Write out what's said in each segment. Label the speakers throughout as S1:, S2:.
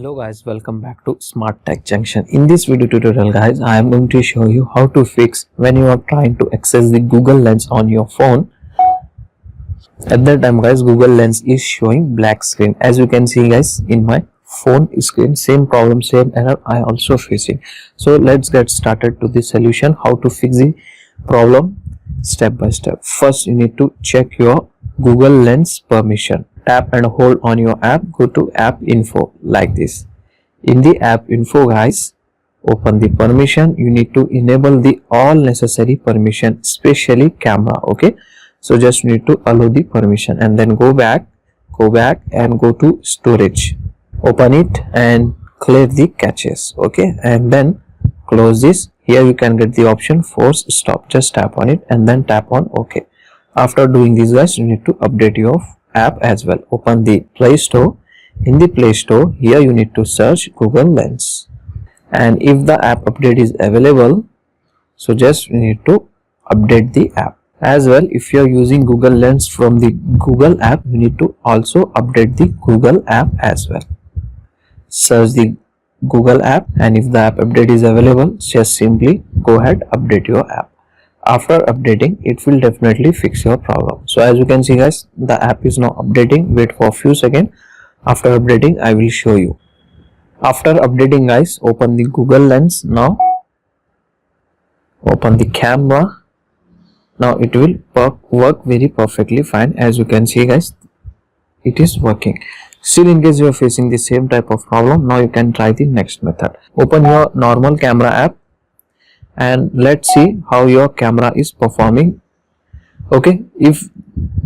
S1: Hello guys, welcome back to SmartTech Junction. In this video tutorial guys, I am going to show you how to fix when you are trying to access the Google Lens on your phone. At that time guys, Google Lens is showing black screen. As you can see guys, in my phone screen, same problem, same error I also facing. So let's get started to the solution, how to fix the problem step by step. First you need to check your Google Lens permission. Tap and hold on your app, go to app info like this. In the app info guys, open the permission. You need to enable the all necessary permission, especially camera. Okay, so just need to allow the permission and then go back and go to storage. Open it and clear the caches. Okay, and then close this. Here you can get the option force stop. Just tap on it and then tap on OK. After doing this guys, you need to update your app as well. Open the Play Store. In the Play Store, here you need to search Google Lens, and if the app update is available, so just you need to update the app as well. If you are using Google Lens from the Google app, you need to also update the Google app as well. Search the Google app, and if the app update is available, just simply go ahead, update your app. After updating, it will definitely fix your problem. So as you can see guys, the app is now updating. Wait for a few seconds. After updating, I will show you. After updating guys, open the Google Lens. Now open the camera. Now it will work very perfectly fine. As you can see guys, it is working. Still, in case you are facing the same type of problem, now you can try the next method. Open your normal camera app and let's see how your camera is performing. Okay, if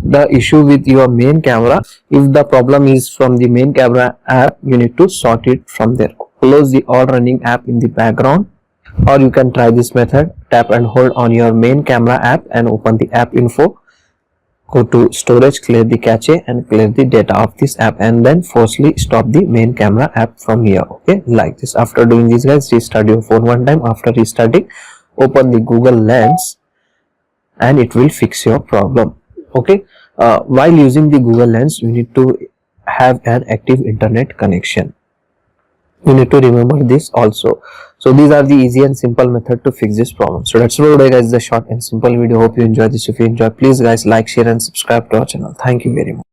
S1: the issue with your main camera, if the problem is from the main camera app, you need to sort it from there. Close the all running app in the background, or you can try this method. Tap and hold on your main camera app and open the app info. Go to storage, clear the cache and clear the data of this app, and then forcefully stop the main camera app from here. Okay, like this. After doing this guys, restart your phone one time. After restarting, open the Google Lens and it will fix your problem. Okay, while using the Google Lens, you need to have an active internet connection. You need to remember this also. So these are the easy and simple method to fix this problem. So that's all today guys, the short and simple video. Hope you enjoy this. If you enjoy, please guys like, share and subscribe to our channel. Thank you very much.